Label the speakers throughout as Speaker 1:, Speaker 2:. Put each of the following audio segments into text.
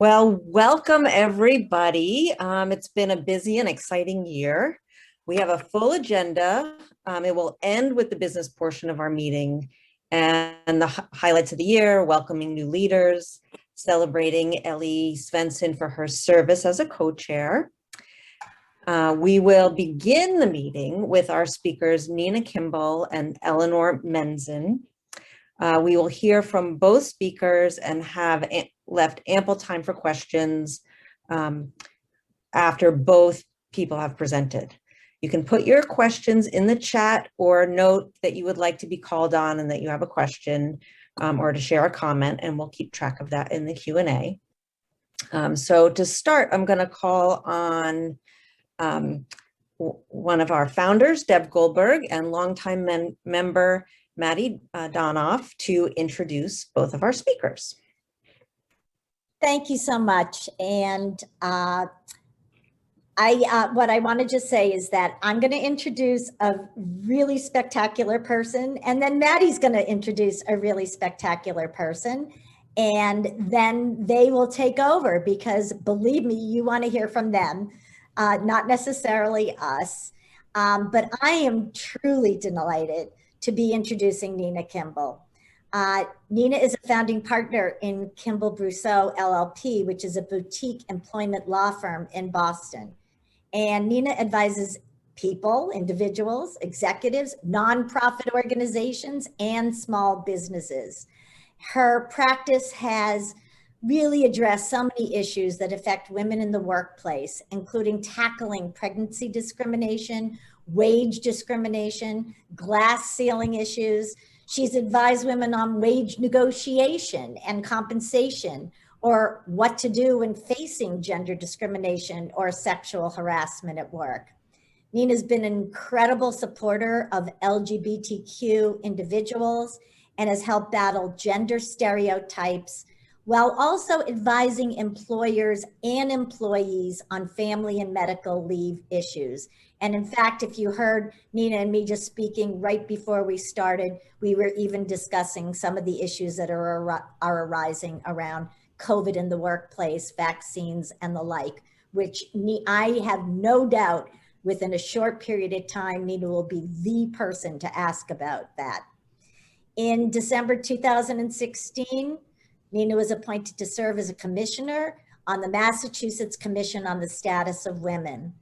Speaker 1: Well, welcome everybody. It's been a busy and exciting year. We have a full agenda. It will end with the business portion of our meeting and the highlights of the year, welcoming new leaders, celebrating Ellie Svensson for her service as a co-chair. We will begin the meeting with our speakers, Nina Kimball and Eleanor Menzen. We will hear from both speakers and have left ample time for questions after both people have presented. You can put your questions in the chat or note that you would like to be called on and that you have a question or to share a comment, and we'll keep track of that in the Q&A. So to start, I'm going to call on one of our founders, Deb Goldberg, and longtime member Maddie Donoff to introduce both of our speakers.
Speaker 2: Thank you so much. And what I want to just say is that I'm going to introduce a really spectacular person, and then Maddie's going to introduce a really spectacular person, and then they will take over because, believe me, you want to hear from them, not necessarily us. But I am truly delighted to be introducing Nina Kimball. Nina is a founding partner in Kimball Brousseau LLP, which is a boutique employment law firm in Boston. And Nina advises people, individuals, executives, nonprofit organizations, and small businesses. Her practice has really addressed so many issues that affect women in the workplace, including tackling pregnancy discrimination, wage discrimination, glass ceiling issues. She's advised women on wage negotiation and compensation, or what to do when facing gender discrimination or sexual harassment at work. Nina's been an incredible supporter of LGBTQ individuals and has helped battle gender stereotypes while also advising employers and employees on family and medical leave issues. And in fact, if you heard Nina and me just speaking right before we started, we were even discussing some of the issues that are arising around COVID in the workplace, vaccines, and the like, which I have no doubt within a short period of time, Nina will be the person to ask about that. In December 2016, Nina was appointed to serve as a commissioner on the Massachusetts Commission on the Status of Women.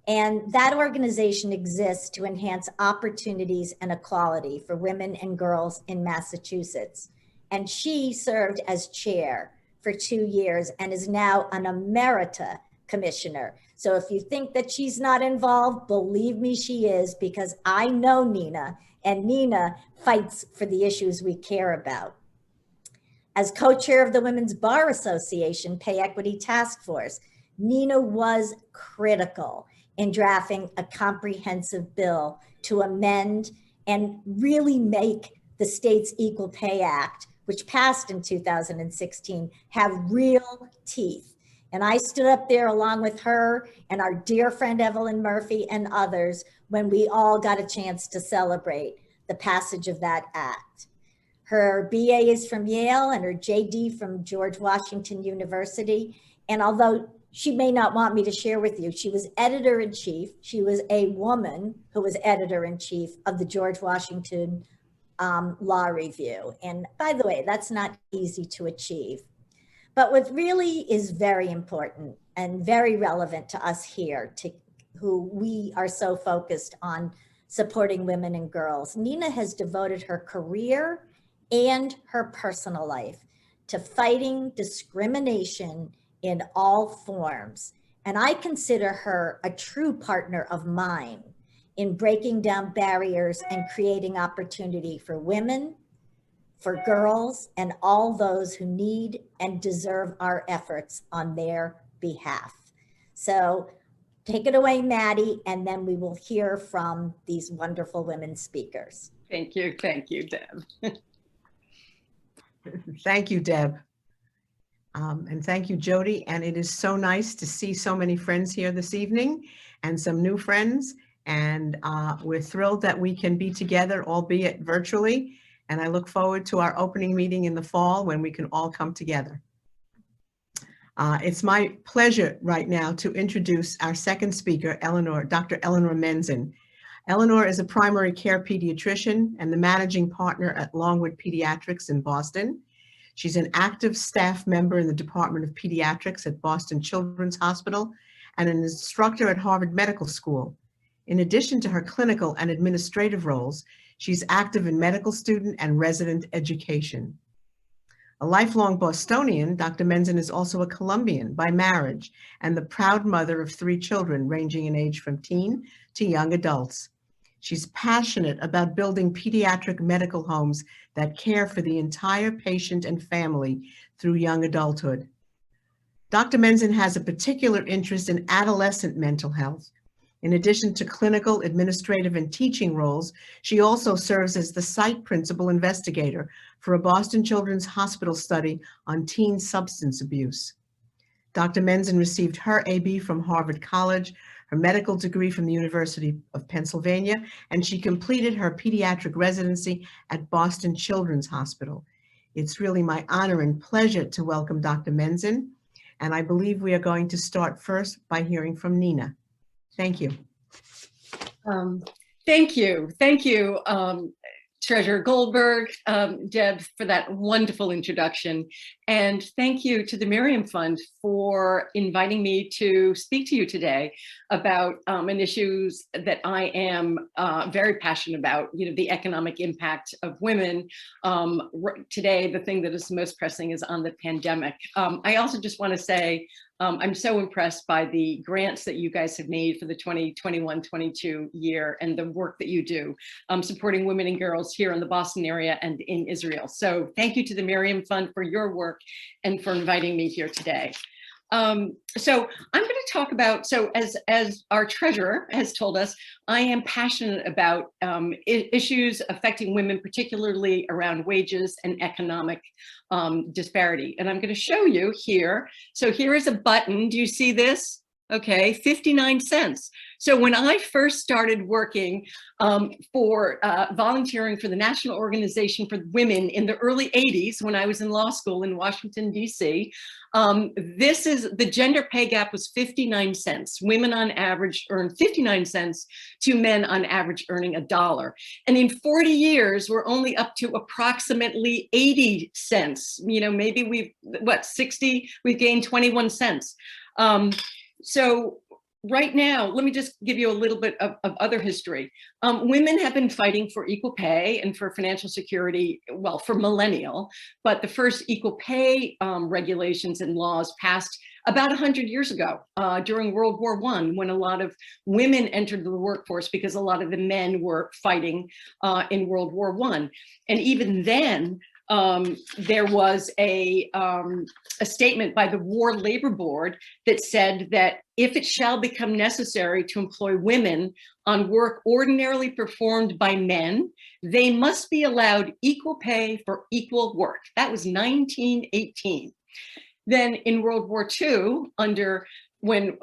Speaker 2: And that organization exists to enhance opportunities and equality for women and girls in Massachusetts. And she served as chair for 2 years and is now an emerita commissioner. So if you think that she's not involved, believe me, she is, because I know Nina, and Nina fights for the issues we care about. As co-chair of the Women's Bar Association Pay Equity Task Force, Nina was critical in drafting a comprehensive bill to amend and really make the state's Equal Pay Act, which passed in 2016, have real teeth. And I stood up there along with her and our dear friend Evelyn Murphy and others when we all got a chance to celebrate the passage of that act. Her BA is from Yale and her JD from George Washington University. And although she may not want me to share with you, she was editor-in-chief. She was a woman who was editor-in-chief of the George Washington Law Review. And by the way, that's not easy to achieve. But what really is very important and very relevant to us here, to who we are so focused on supporting women and girls, Nina has devoted her career and her personal life to fighting discrimination in all forms. And I consider her a true partner of mine in breaking down barriers and creating opportunity for women, for girls, and all those who need and deserve our efforts on their behalf. So take it away, Maddie, and then we will hear from these wonderful women speakers.
Speaker 3: Thank you, Deb.
Speaker 4: Thank you, Deb. And thank you, Jody. And it is so nice to see so many friends here this evening and some new friends. And we're thrilled that we can be together, albeit virtually. And I look forward to our opening meeting in the fall when we can all come together. It's my pleasure right now to introduce our second speaker, Dr. Eleanor Menzin. Eleanor is a primary care pediatrician and the managing partner at Longwood Pediatrics in Boston. She's an active staff member in the Department of Pediatrics at Boston Children's Hospital and an instructor at Harvard Medical School. In addition to her clinical and administrative roles, she's active in medical student and resident education. A lifelong Bostonian, Dr. Menzin is also a Colombian by marriage and the proud mother of 3 children ranging in age from teen to young adults. She's passionate about building pediatric medical homes that care for the entire patient and family through young adulthood. Dr. Menzin has a particular interest in adolescent mental health. In addition to clinical, administrative, and teaching roles, she also serves as the site principal investigator for a Boston Children's Hospital study on teen substance abuse. Dr. Menzin received her AB from Harvard College, her medical degree from the University of Pennsylvania, and she completed her pediatric residency at Boston Children's Hospital. It's really my honor and pleasure to welcome Dr. Menzin, and I believe we are going to start first by hearing from Nina. Thank you.
Speaker 3: Thank you, Treasurer Goldberg, Deb, for that wonderful introduction. And thank you to the Miriam Fund for inviting me to speak to you today about an issue that I am very passionate about, the economic impact of women. Today, the thing that is most pressing is on the pandemic. I also just want to say, I'm so impressed by the grants that you guys have made for the 2021-22 year and the work that you do supporting women and girls here in the Boston area and in Israel. So thank you to the Miriam Fund for your work and for inviting me here today. So I'm going to talk about, so as our treasurer has told us, I am passionate about issues affecting women, particularly around wages and economic disparity. And I'm going to show you here. So here is a button. Do you see this? Okay, 59 cents. So when I first started working for volunteering for the National Organization for Women in the early 80s, when I was in law school in Washington, DC, the gender pay gap was 59 cents. Women on average earn 59 cents to men on average earning $1. And in 40 years, we're only up to approximately 80 cents. Maybe we've gained 21 cents. So right now, let me just give you a little bit of other history. Women have been fighting for equal pay and for financial security, well, for millennial, but the first equal pay regulations and laws passed about 100 years ago during World War I, when a lot of women entered the workforce because a lot of the men were fighting in World War I. And even then, there was a statement by the War Labor Board that said that if it shall become necessary to employ women on work ordinarily performed by men, they must be allowed equal pay for equal work. That was 1918. Then in World War II, when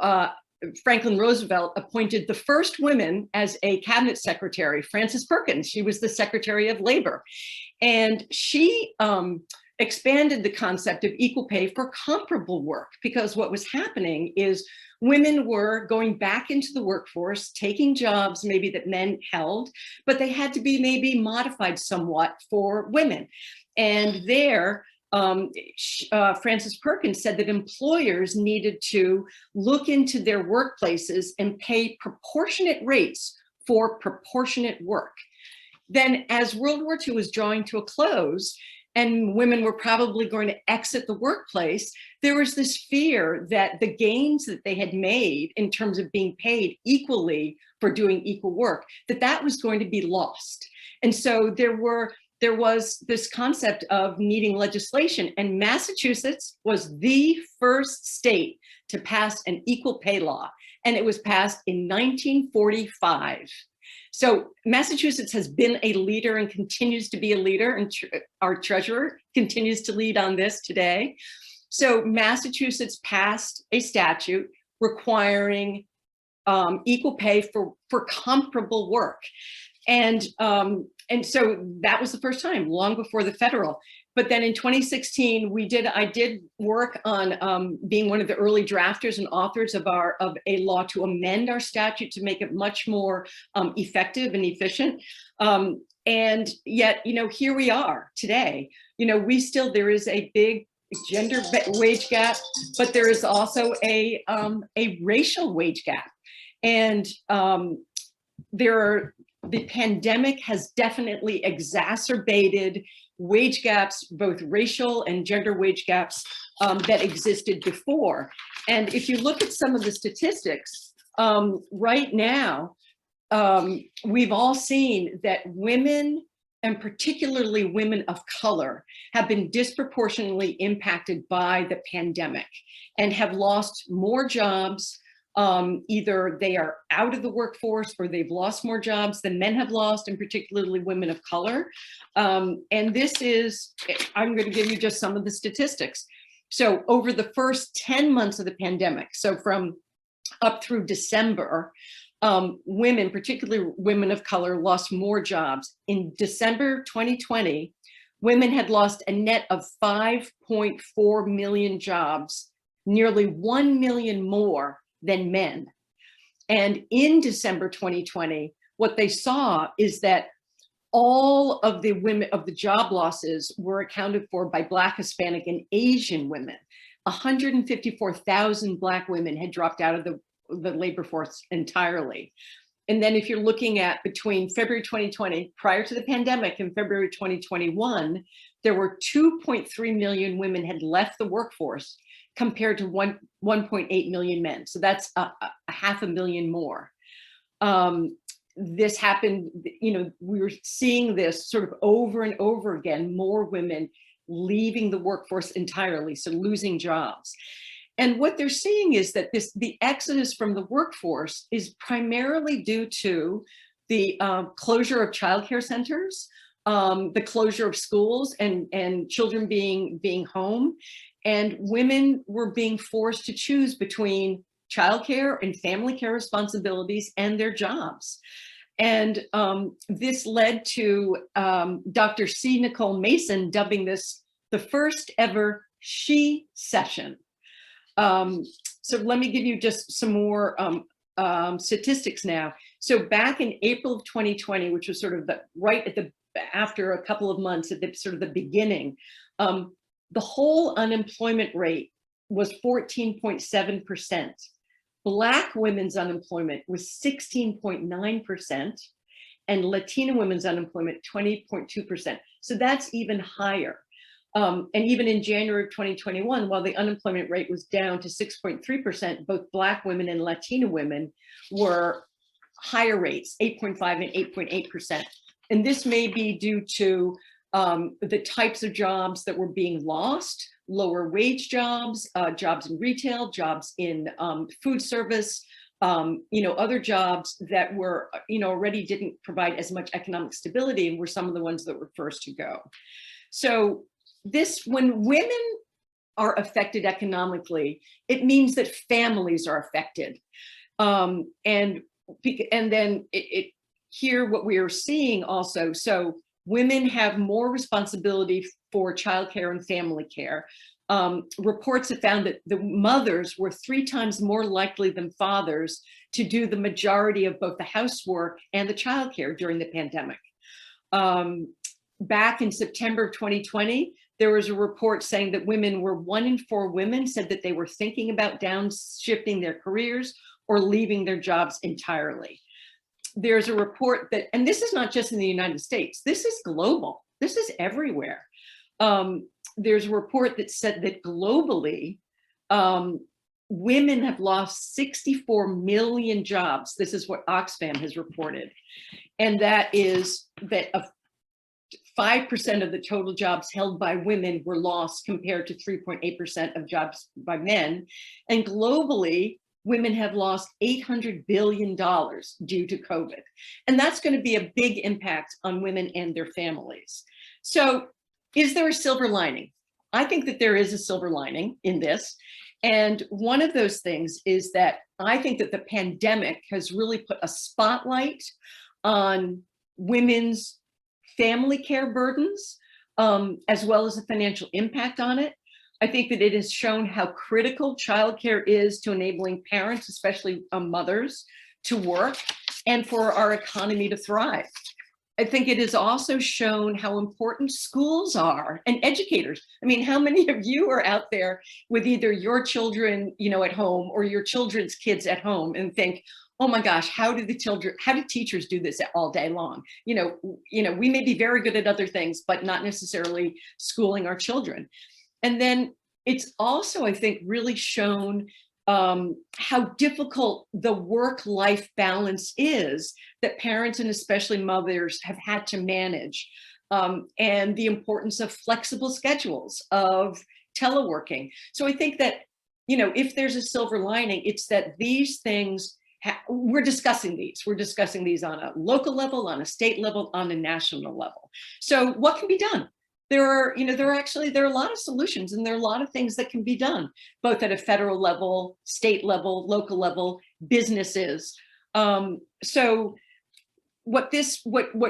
Speaker 3: Franklin Roosevelt appointed the first woman as a cabinet secretary, Frances Perkins. She was the Secretary of Labor. And she expanded the concept of equal pay for comparable work, because what was happening is women were going back into the workforce, taking jobs maybe that men held, but they had to be maybe modified somewhat for women. And there, Frances Perkins said that employers needed to look into their workplaces and pay proportionate rates for proportionate work. Then as World War II was drawing to a close and women were probably going to exit the workplace, there was this fear that the gains that they had made in terms of being paid equally for doing equal work, that was going to be lost. And so there was this concept of needing legislation, and Massachusetts was the first state to pass an equal pay law, and it was passed in 1945. So Massachusetts has been a leader and continues to be a leader, and our treasurer continues to lead on this today. So Massachusetts passed a statute requiring equal pay for comparable work. And so that was the first time, long before the federal. But then in 2016, I did work on being one of the early drafters and authors of a law to amend our statute to make it much more effective and efficient. And yet, here we are today. There is a big gender wage gap, but there is also a racial wage gap. And the pandemic has definitely exacerbated wage gaps, both racial and gender wage gaps that existed before. And if you look at some of the statistics right now, we've all seen that women, and particularly women of color, have been disproportionately impacted by the pandemic and have lost more jobs. Either they are out of the workforce or they've lost more jobs than men have lost, and particularly women of color. And I'm going to give you just some of the statistics. So over the first 10 months of the pandemic, so from up through December, women, particularly women of color, lost more jobs. In December 2020, women had lost a net of 5.4 million jobs, nearly 1 million more than men. And in December 2020, what they saw is that all of the job losses were accounted for by Black, Hispanic, and Asian women. 154,000 Black women had dropped out of the labor force entirely. And then if you're looking at between February 2020, prior to the pandemic, and February 2021, there were 2.3 million women had left the workforce compared to 1.8 million men. So that's a 500,000 more. This happened, we were seeing this sort of over and over again, more women leaving the workforce entirely, so losing jobs. And what they're seeing is that the exodus from the workforce is primarily due to the closure of childcare centers, the closure of schools, and children being home, and women were being forced to choose between childcare and family care responsibilities and their jobs. And this led to Dr. C. Nicole Mason dubbing this the first ever she session. So let me give you just some more statistics now. So back in April of 2020, which was sort of after a couple of months at the beginning, the whole unemployment rate was 14.7%. Black women's unemployment was 16.9%, and Latina women's unemployment 20.2%. So that's even higher. And even in January of 2021, while the unemployment rate was down to 6.3%, both Black women and Latina women were higher rates, 8.5 and 8.8%. And this may be due to the types of jobs that were being lost, lower wage jobs, jobs in retail, jobs in food service, other jobs that were, already didn't provide as much economic stability and were some of the ones that were first to go. So when women are affected economically, it means that families are affected. And then here what we are seeing also, so women have more responsibility for childcare and family care. Reports have found that the mothers were 3 times more likely than fathers to do the majority of both the housework and the childcare during the pandemic. Back in September of 2020, there was a report saying that 1 in 4 women said that they were thinking about downshifting their careers or leaving their jobs entirely. There's a report that, and this is not just in the United States, this is global, this is everywhere. There's a report that said that globally, women have lost 64 million jobs. This is what Oxfam has reported. And that is that 5% of the total jobs held by women were lost compared to 3.8% of jobs by men. And globally, women have lost $800 billion due to COVID. And that's going to be a big impact on women and their families. So is there a silver lining? I think that there is a silver lining in this. And one of those things is that I think that the pandemic has really put a spotlight on women's family care burdens, as well as the financial impact on it. I think that it has shown how critical childcare is to enabling parents, especially mothers, to work and for our economy to thrive. I think it has also shown how important schools are and educators. I mean, how many of you are out there with either your children, at home or your children's kids at home and think, oh my gosh, how do teachers do this all day long? We may be very good at other things, but not necessarily schooling our children. And then it's also, I think, really shown how difficult the work-life balance is that parents and especially mothers have had to manage, and the importance of flexible schedules, of teleworking. So I think that, if there's a silver lining, it's that these things, we're discussing these on a local level, on a state level, on a national level. So what can be done? There are a lot of solutions, and there are a lot of things that can be done, both at a federal level, state level, local level, businesses. So what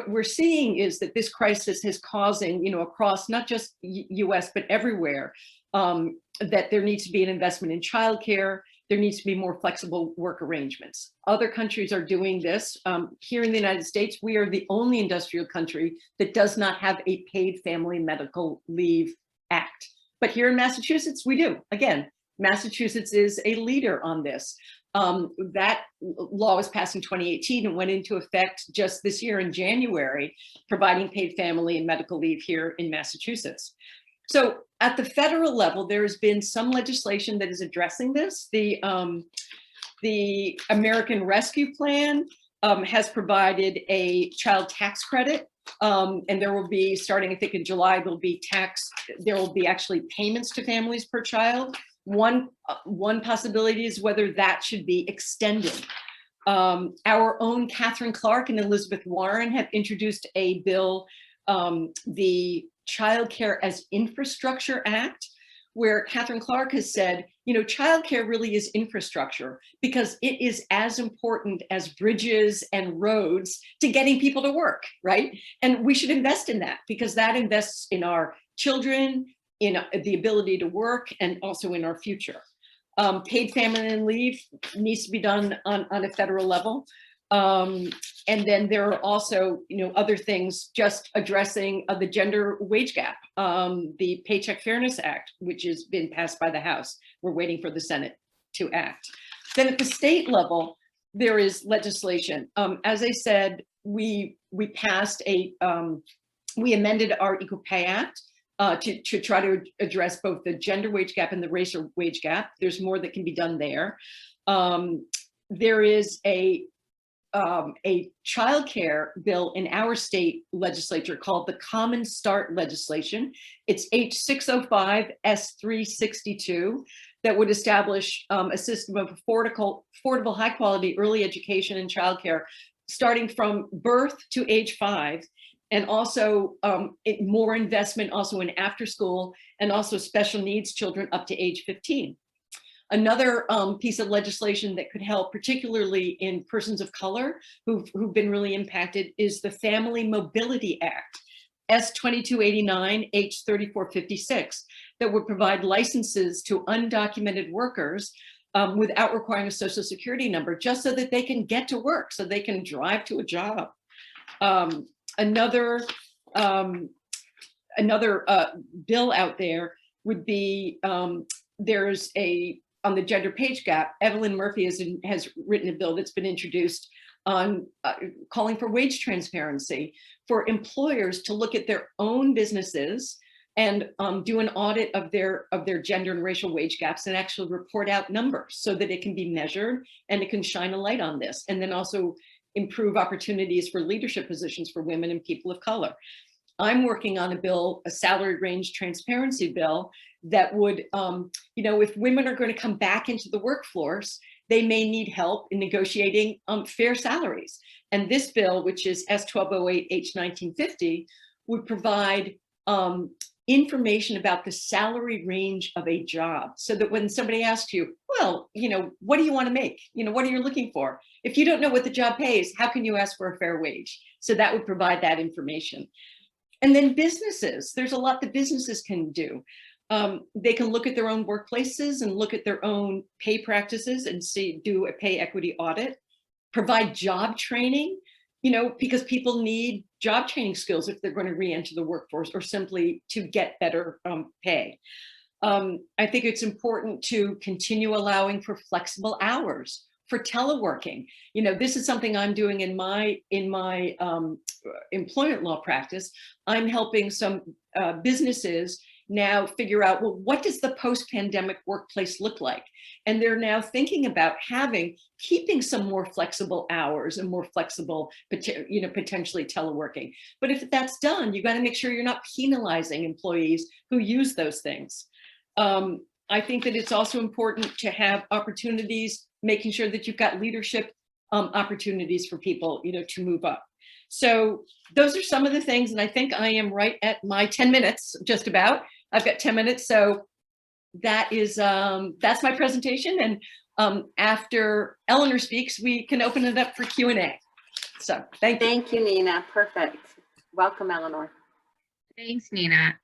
Speaker 3: we're seeing is that this crisis is causing, across not just US, but everywhere, that there needs to be an investment in childcare. There needs to be more flexible work arrangements. Other countries are doing this. Here in the United States, we are the only industrial country that does not have a paid family medical leave act. But here in Massachusetts, we do. Again, Massachusetts is a leader on this. That law was passed in 2018 and went into effect just this year in January, providing paid family and medical leave here in Massachusetts. So at the federal level, there has been some legislation that is addressing this. The American Rescue Plan has provided a child tax credit, and there will be, starting I think in July, there will be actually payments to families per child. One possibility is whether that should be extended. Our own Catherine Clark and Elizabeth Warren have introduced a bill, the Childcare as Infrastructure Act, where Catherine Clark has said, childcare really is infrastructure because it is as important as bridges and roads to getting people to work, right? And we should invest in that because that invests in our children, in the ability to work, and also in our future. Paid family leave needs to be done on a federal level. And then there are also, other things just addressing the gender wage gap, the Paycheck Fairness Act, which has been passed by the House. We're waiting for the Senate to act. Then at the state level, there is legislation. As I said, we amended our Equal Pay Act to try to address both the gender wage gap and the racial wage gap. There's more that can be done there. There is a childcare bill in our state legislature called the Common Start legislation. It's H605 S362 that would establish a system of affordable, high quality early education and childcare starting from birth to age 5, and also more investment also in after school and also special needs children up to age 15. Another piece of legislation that could help, particularly in persons of color who've been really impacted, is the Family Mobility Act, S2289 H3456, that would provide licenses to undocumented workers without requiring a social security number, just so that they can get to work, so they can drive to a job. Another bill out there would be, there's on the gender page gap, Evelyn Murphy has written a bill that's been introduced on calling for wage transparency for employers to look at their own businesses and do an audit of their gender and racial wage gaps and actually report out numbers so that it can be measured and it can shine a light on this, and then also improve opportunities for leadership positions for women and people of color. I'm working on a bill, a salary range transparency bill, that would, if women are going to come back into the workforce, they may need help in negotiating fair salaries. And this bill, which is S1208 H1950, would provide information about the salary range of a job, so that when somebody asks you, well, what do you want to make? What are you looking for? If you don't know what the job pays, how can you ask for a fair wage? So that would provide that information. And then businesses, there's a lot that businesses can do. They can look at their own workplaces and look at their own pay practices and do a pay equity audit, provide job training, because people need job training skills if they're going to re-enter the workforce or simply to get better pay. I think it's important to continue allowing for flexible hours, for teleworking. This is something I'm doing in my employment law practice. I'm helping some businesses now figure out, well, what does the post-pandemic workplace look like? And they're now thinking about keeping some more flexible hours and more flexible, potentially teleworking. But if that's done, you got to make sure you're not penalizing employees who use those things. I think that it's also important to have opportunities, making sure that you've got leadership opportunities for people, to move up. So those are some of the things, and I think I am right at my 10 minutes, just about. I've got 10 minutes, so that is that's my presentation. And after Eleanor speaks, we can open it up for Q&A. So thank you.
Speaker 5: Thank you, Nina. Perfect. Welcome, Eleanor.
Speaker 6: Thanks, Nina.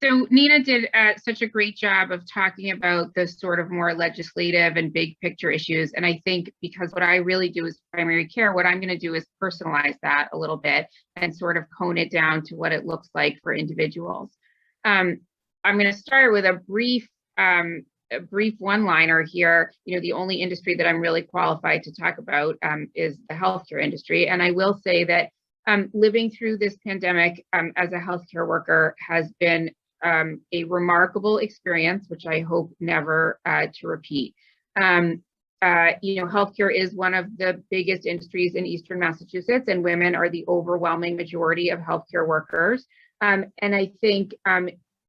Speaker 6: So Nina did such a great job of talking about the sort of more legislative and big picture issues. And I think because what I really do is primary care, what I'm going to do is personalize that a little bit and sort of hone it down to what it looks like for individuals. I'm going to start with a brief one-liner here. The only industry that I'm really qualified to talk about is the healthcare industry. And I will say that living through this pandemic as a healthcare worker has been a remarkable experience, which I hope never to repeat. Healthcare is one of the biggest industries in Eastern Massachusetts, and women are the overwhelming majority of healthcare workers. And I think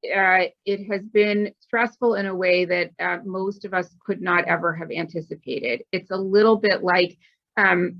Speaker 6: it has been stressful in a way that most of us could not ever have anticipated. It's a little bit like, I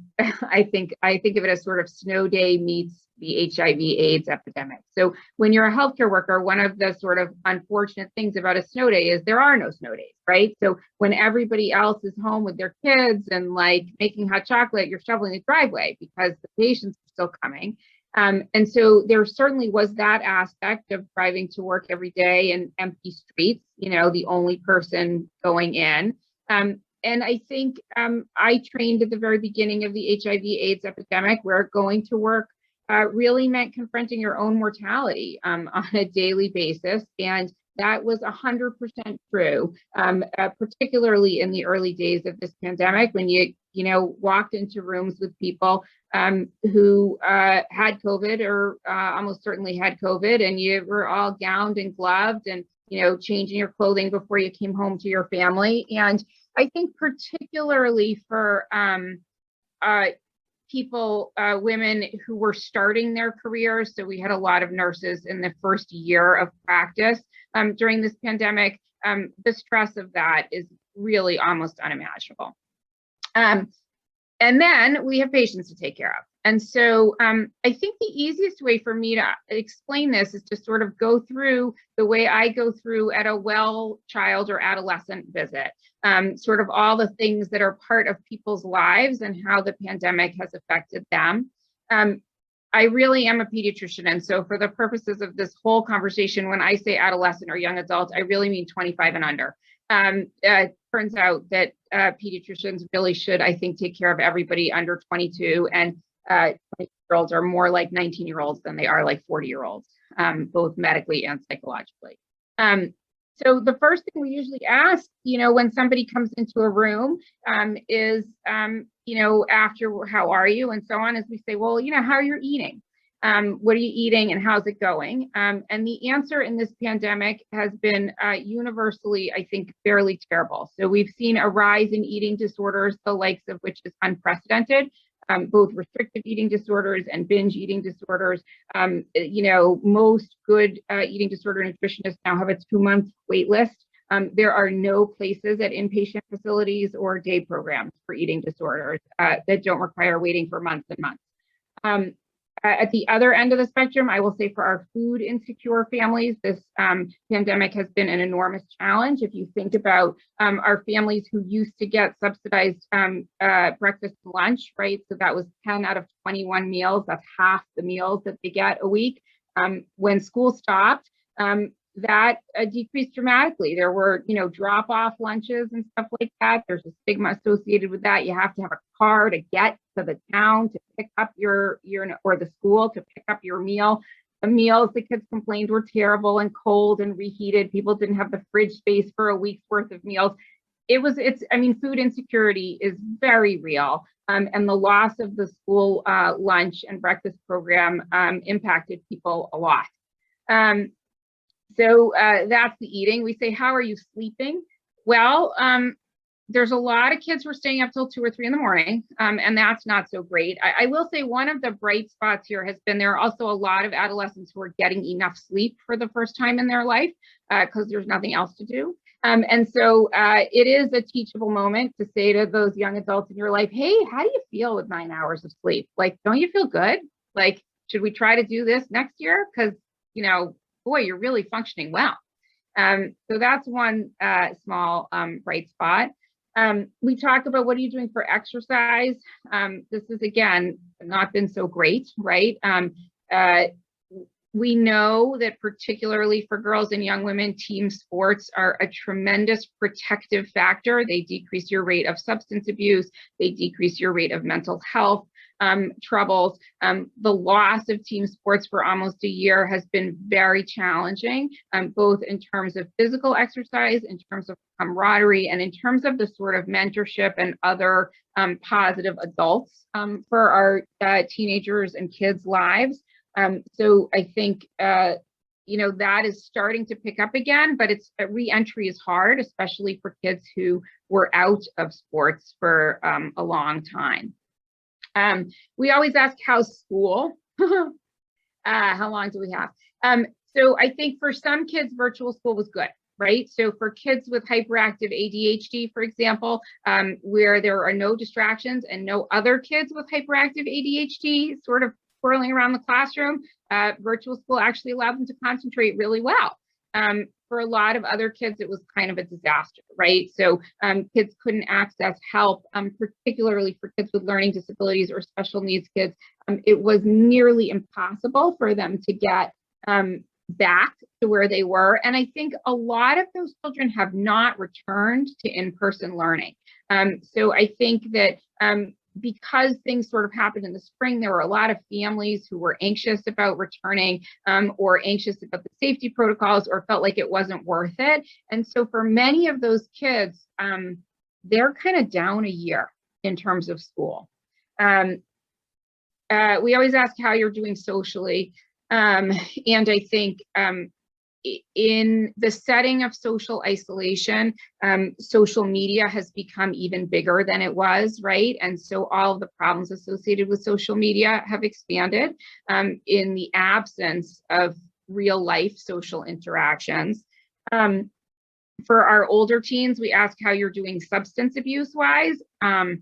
Speaker 6: think of it as sort of snow day meets the HIV/AIDS epidemic. So when you're a healthcare worker, one of the sort of unfortunate things about a snow day is there are no snow days, right? So when everybody else is home with their kids and like making hot chocolate, you're shoveling the driveway because the patients are still coming. And so there certainly was that aspect of driving to work every day in empty streets, the only person going in. And I think I trained at the very beginning of the HIV/AIDS epidemic, where going to work really meant confronting your own mortality on a daily basis. And that was 100% true, particularly in the early days of this pandemic, when you walked into rooms with people who had COVID or almost certainly had COVID, and you were all gowned and gloved and, changing your clothing before you came home to your family. And I think particularly for people, women who were starting their careers. So we had a lot of nurses in the first year of practice during this pandemic. The stress of that is really almost unimaginable. And then we have patients to take care of. And so I think the easiest way for me to explain this is to sort of go through the way I go through at a well child or adolescent visit, sort of all the things that are part of people's lives and how the pandemic has affected them. I really am a pediatrician. And so for the purposes of this whole conversation, when I say adolescent or young adult, I really mean 25 and under. Turns out that pediatricians really should, I think, take care of everybody under 22, and 20-year-olds are more like 19-year-olds than they are like 40-year-olds, both medically and psychologically. So the first thing we usually ask, when somebody comes into a room is, after how are you and so on, is we say, well, how are you eating? What are you eating and how's it going? And the answer in this pandemic has been universally, I think, fairly terrible. So we've seen a rise in eating disorders, the likes of which is unprecedented, both restrictive eating disorders and binge eating disorders. Most good eating disorder nutritionists now have a 2-month wait list. There are no places at inpatient facilities or day programs for eating disorders that don't require waiting for months and months. At the other end of the spectrum, I will say for our food insecure families, this pandemic has been an enormous challenge. If you think about our families who used to get subsidized breakfast and lunch, right? So that was 10 out of 21 meals. That's half the meals that they get a week. When school stopped, that decreased dramatically. There were, drop-off lunches and stuff like that. There's a stigma associated with that. You have to have a car to get to the town to pick up or the school to pick up your meal. The meals, the kids complained, were terrible and cold and reheated. People didn't have the fridge space for a week's worth of meals. Food insecurity is very real. And the loss of the school lunch and breakfast program impacted people a lot. So that's the eating. We say, how are you sleeping? Well, there's a lot of kids who are staying up till 2 or 3 in the morning, and that's not so great. I will say one of the bright spots here has been there are also a lot of adolescents who are getting enough sleep for the first time in their life because there's nothing else to do. And so it is a teachable moment to say to those young adults in your life, hey, how do you feel with 9 hours of sleep? Like, don't you feel good? Like, should we try to do this next year? Because, boy, you're really functioning well. So that's one small bright spot. We talk about what are you doing for exercise? This is, again, not been so great, right? We know that particularly for girls and young women, team sports are a tremendous protective factor. They decrease your rate of substance abuse. They decrease your rate of mental health troubles. The loss of team sports for almost a year has been very challenging, both in terms of physical exercise, in terms of camaraderie, and in terms of the sort of mentorship and other positive adults for our teenagers and kids' lives. So I think, that is starting to pick up again, but re-entry is hard, especially for kids who were out of sports for a long time. We always ask, how's school? How long do we have? So I think for some kids, virtual school was good, right? So for kids with hyperactive ADHD, for example, where there are no distractions and no other kids with hyperactive ADHD sort of swirling around the classroom, virtual school actually allowed them to concentrate really well. For a lot of other kids, it was kind of a disaster, right? So kids couldn't access help, particularly for kids with learning disabilities or special needs kids. It was nearly impossible for them to get back to where they were. And I think a lot of those children have not returned to in-person learning. So I think that because things sort of happened in the spring, there were a lot of families who were anxious about returning or anxious about the safety protocols or felt like it wasn't worth it. And so for many of those kids, they're kind of down a year in terms of school. We always ask how you're doing socially. And I think in the setting of social isolation, social media has become even bigger than it was, right? And so all of the problems associated with social media have expanded in the absence of real life social interactions. For our older teens, we ask how you're doing substance abuse wise. And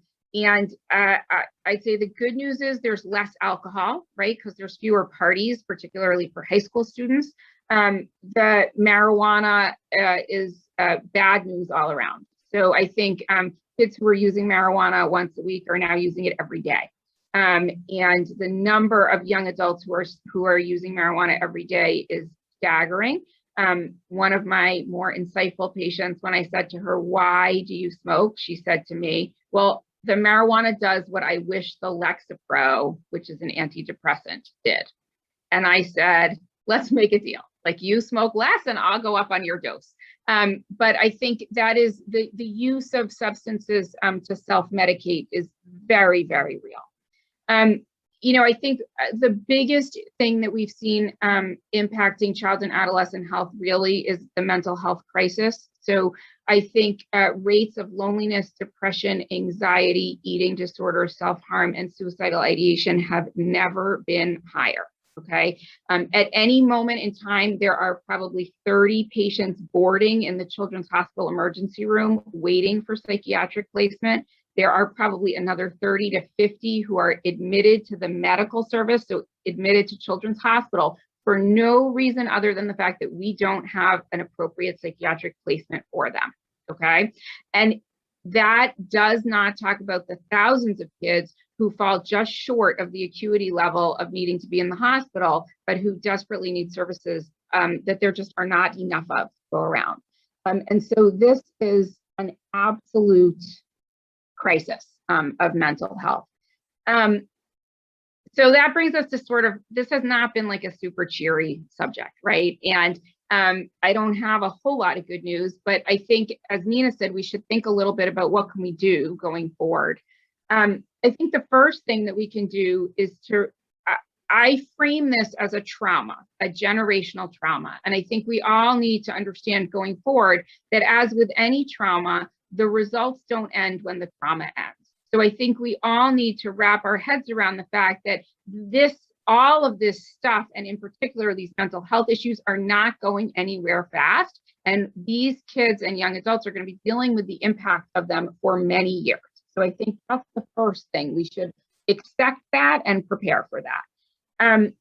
Speaker 6: I'd say the good news is there's less alcohol, right? Because there's fewer parties, particularly for high school students. The marijuana is bad news all around. So I think kids who are using marijuana once a week are now using it every day. And the number of young adults who are using marijuana every day is staggering. One of my more insightful patients, when I said to her, why do you smoke? She said to me, well, the marijuana does what I wish the Lexapro, which is an antidepressant, did. And I said, let's make a deal. Like, you smoke less and I'll go up on your dose. But I think that is the use of substances to self-medicate is very, very real. I think the biggest thing that we've seen impacting child and adolescent health really is the mental health crisis. So I think rates of loneliness, depression, anxiety, eating disorder, self-harm, and suicidal ideation have never been higher. Okay. At any moment in time, there are probably 30 patients boarding in the Children's Hospital emergency room waiting for psychiatric placement. There are probably another 30 to 50 who are admitted to the medical service, so admitted to Children's Hospital for no reason other than the fact that we don't have an appropriate psychiatric placement for them. Okay. And that does not talk about the thousands of kids who fall just short of the acuity level of needing to be in the hospital, but who desperately need services that there just are not enough of to go around. And so this is an absolute crisis of mental health. So that brings us to sort of, this has not been like a super cheery subject, right? And I don't have a whole lot of good news, but I think, as Nina said, we should think a little bit about what can we do going forward. I think the first thing that we can do is to, I frame this as a trauma, a generational trauma. And I think we all need to understand going forward that, as with any trauma, the results don't end when the trauma ends. So I think we all need to wrap our heads around the fact that all of this stuff, and in particular, these mental health issues, are not going anywhere fast. And these kids and young adults are going to be dealing with the impact of them for many years. So I think that's the first thing. We should expect that and prepare for that.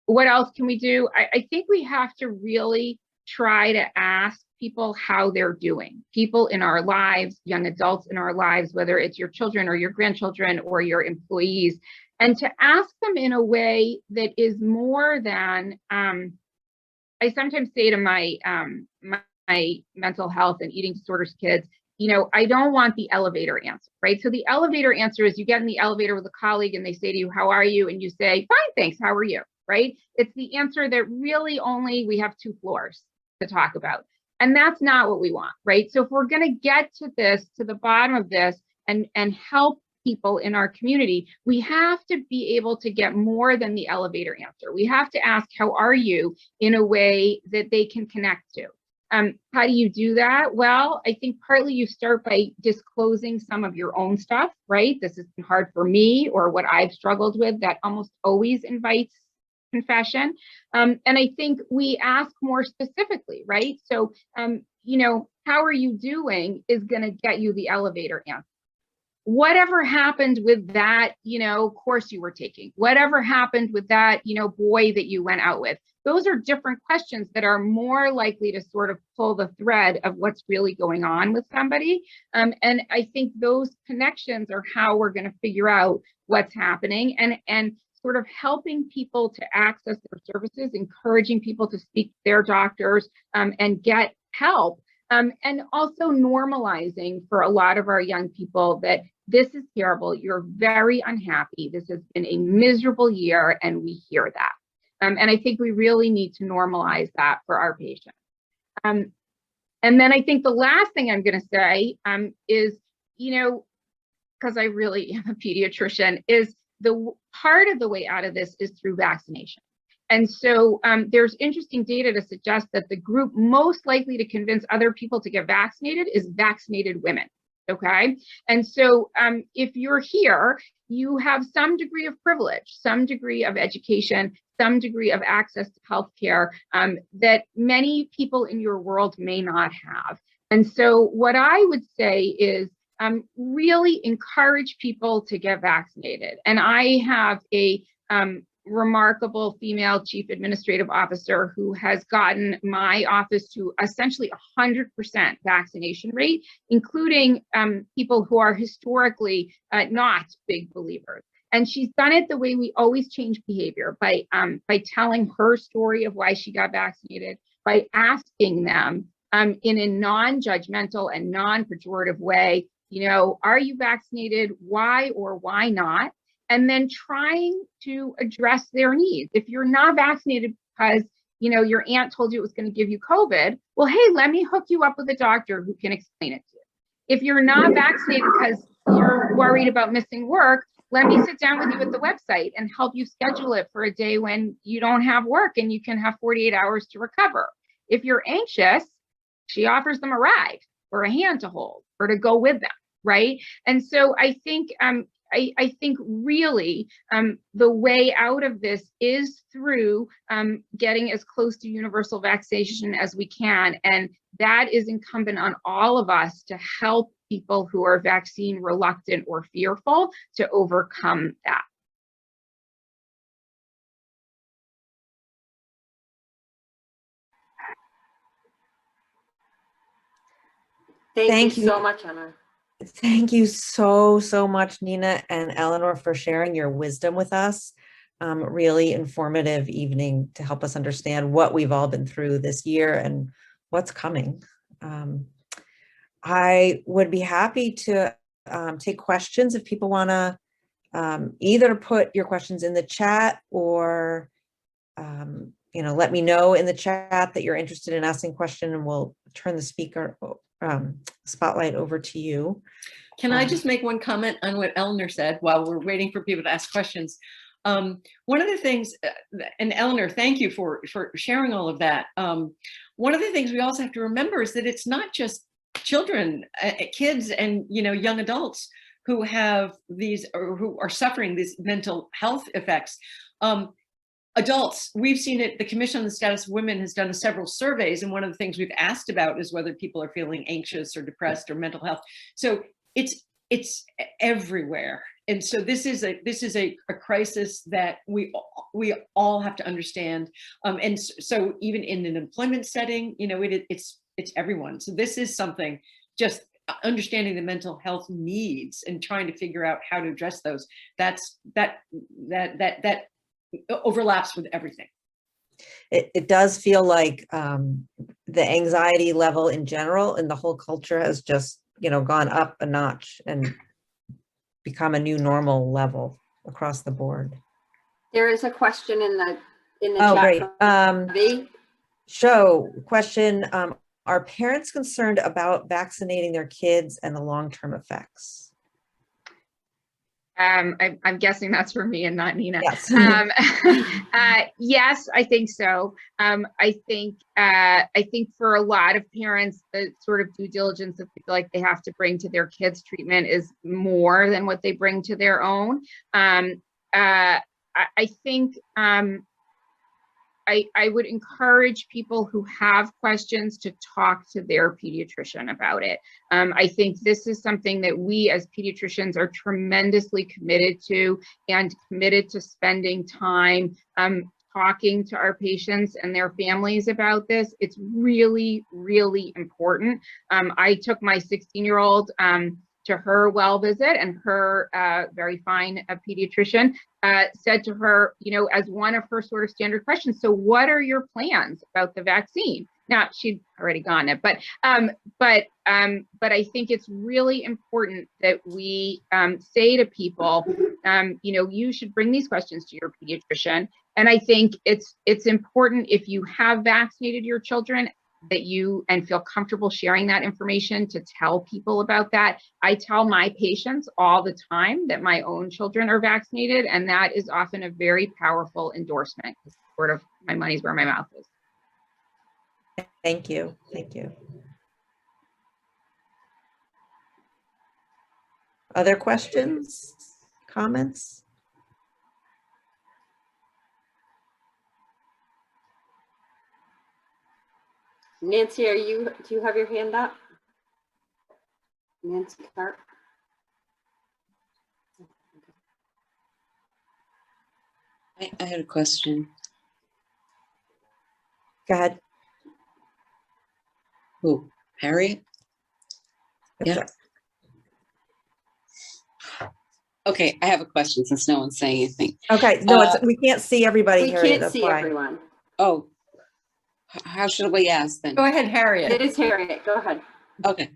Speaker 6: What else can we do? I think we have to really try to ask people how they're doing. People in our lives, young adults in our lives, whether it's your children or your grandchildren or your employees, and to ask them in a way that is more than, I sometimes say to my mental health and eating disorders kids, you know, I don't want the elevator answer, right? So the elevator answer is you get in the elevator with a colleague and they say to you, how are you? And you say, fine, thanks, how are you, right? It's the answer that really only we have 2 floors to talk about. And that's not what we want, right? So if we're going to get to this, to the bottom of this, and help people in our community, we have to be able to get more than the elevator answer. We have to ask, how are you, in a way that they can connect to. How do you do that? Well, I think partly you start by disclosing some of your own stuff, right? This has been hard for me, or what I've struggled with, that almost always invites confession. And I think we ask more specifically, right? So, you know, how are you doing is going to get you the elevator answer. Whatever happened with that, you know, course you were taking, whatever happened with that, you know, boy that you went out with, those are different questions that are more likely to sort of pull the thread of what's really going on with somebody. And I think those connections are how we're going to figure out what's happening, and sort of helping people to access their services, encouraging people to speak to their doctors and get help. And also normalizing for a lot of our young people that this is terrible, you're very unhappy, this has been a miserable year, and we hear that. And I think we really need to normalize that for our patients. And then I think the last thing I'm going to say is, you know, because I really am a pediatrician, is the part of the way out of this is through vaccination. And so there's interesting data to suggest that the group most likely to convince other people to get vaccinated is vaccinated women. Okay. And so if you're here, you have some degree of privilege, some degree of education, some degree of access to healthcare that many people in your world may not have. And so what I would say is really encourage people to get vaccinated. And I have a remarkable female chief administrative officer who has gotten my office to essentially 100% vaccination rate, including people who are historically not big believers. And she's done it the way we always change behavior, by telling her story of why she got vaccinated, by asking them in a non-judgmental and non-pejorative way, you know, are you vaccinated? Why or why not? And then trying to address their needs. If you're not vaccinated because, you know, your aunt told you it was going to give you COVID, well, hey, let me hook you up with a doctor who can explain it to you. If you're not vaccinated because you're worried about missing work, let me sit down with you at the website and help you schedule it for a day when you don't have work and you can have 48 hours to recover. If you're anxious, she offers them a ride or a hand to hold or to go with them, right? And so I think I think really the way out of this is through getting as close to universal vaccination as we can. And that is incumbent on all of us to help people who are vaccine reluctant or fearful to overcome that.
Speaker 5: Thank
Speaker 1: Thank
Speaker 5: you
Speaker 1: you.
Speaker 5: so much, Emma.
Speaker 1: Thank you so, so much, Nina and Eleanor, for sharing your wisdom with us. Really informative evening to help us understand what we've all been through this year and what's coming. I would be happy to take questions if people want to either put your questions in the chat or let me know in the chat that you're interested in asking a question, and we'll turn the speaker spotlight over to you.
Speaker 3: Can I just make one comment on what Eleanor said while we're waiting for people to ask questions? One of the things, and Eleanor, thank you for sharing all of that. One of the things we also have to remember is that it's not just children, kids, and young adults who have these, or who are suffering these mental health effects. Adults, we've seen it. The Commission on the Status of Women has done several surveys, and one of the things we've asked about is whether people are feeling anxious or depressed or mental health. So it's everywhere, and so this is a crisis that we all have to understand. And so even in an employment setting, it's everyone. So this is something, just understanding the mental health needs and trying to figure out how to address those. That overlaps with everything.
Speaker 1: It does feel like the anxiety level in general and the whole culture has just gone up a notch and become a new normal level across the board.
Speaker 5: There is a question in the
Speaker 1: chat.
Speaker 5: Great.
Speaker 1: Show question: are parents concerned about vaccinating their kids and the long-term effects?
Speaker 6: I'm guessing that's for me and not Nina.
Speaker 1: Yes.
Speaker 6: Yes, I think so. I think for a lot of parents, the sort of due diligence that they feel like they have to bring to their kids' treatment is more than what they bring to their own. I think I would encourage people who have questions to talk to their pediatrician about it. I think this is something that we as pediatricians are tremendously committed to, and committed to spending time talking to our patients and their families about this. It's really, really important. I took my 16-year-old to her well visit, and her very fine pediatrician said to her, as one of her sort of standard questions, so what are your plans about the vaccine? Now, she'd already gotten it, but I think it's really important that we say to people, you should bring these questions to your pediatrician. And I think it's important, if you have vaccinated your children, that you feel comfortable sharing that information, to tell people about that. I tell my patients all the time that my own children are vaccinated, and that is often a very powerful endorsement. Sort of my money's where my mouth is.
Speaker 1: Thank you. Thank you. Other questions, comments?
Speaker 5: Nancy, do you have your hand up? Nancy Clark.
Speaker 7: I had a question.
Speaker 1: Go ahead.
Speaker 7: Who? Harriet? Yeah. Okay, I have a question since no one's saying anything.
Speaker 1: Okay, no, we can't see everybody.
Speaker 5: We
Speaker 1: Harriet,
Speaker 5: can't see everyone.
Speaker 7: Oh, how should we ask then?
Speaker 3: Go ahead, Harriet.
Speaker 5: It is Harriet. Go ahead.
Speaker 7: Okay.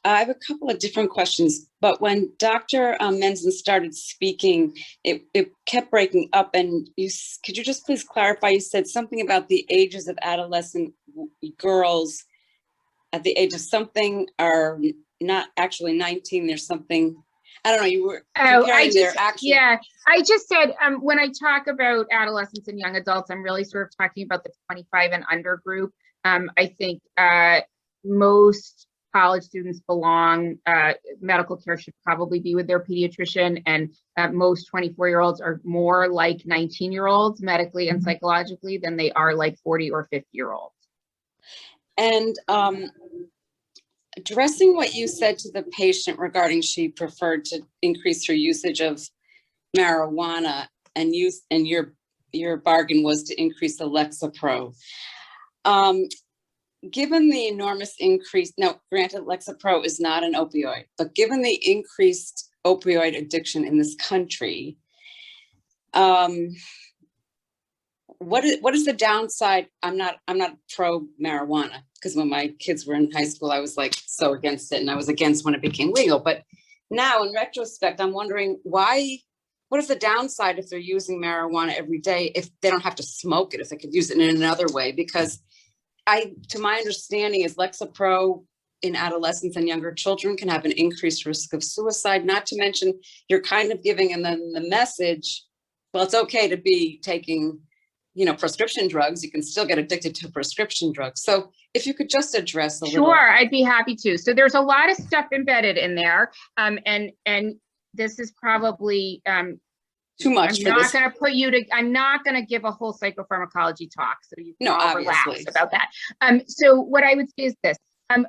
Speaker 7: I have a couple of different questions, but when Dr. Menzen started speaking, it kept breaking up. And could you just please clarify? You said something about the ages of adolescent girls at the age of something are not actually 19. There's something, I don't know. You were
Speaker 6: I just said when I talk about adolescents and young adults, I'm really sort of talking about the 25 and under group. I think most college students belong, medical care should probably be with their pediatrician, and most 24-year-olds are more like 19-year-olds medically and psychologically than they are like 40 or 50-year-olds.
Speaker 7: And addressing what you said to the patient regarding she preferred to increase her usage of marijuana, and your bargain was to increase the Lexapro. given the enormous increase, now granted Lexapro is not an opioid, but given the increased opioid addiction in this country, what is the downside? I'm not pro marijuana, because when my kids were in high school, I was like so against it, and I was against when it became legal. But now in retrospect, I'm wondering what is the downside if they're using marijuana every day, if they don't have to smoke it, if they could use it in another way? Because to my understanding is Lexapro in adolescents and younger children can have an increased risk of suicide, not to mention you're kind of giving them the message, well, it's okay to be taking, prescription drugs. You can still get addicted to prescription drugs. So if you could just address a little.
Speaker 6: Sure, I'd be happy to. So there's a lot of stuff embedded in there. And this is probably
Speaker 7: too much
Speaker 6: I'm not going to put you to, I'm not going to give a whole psychopharmacology talk. So you can all relax about that. So what I would say is this,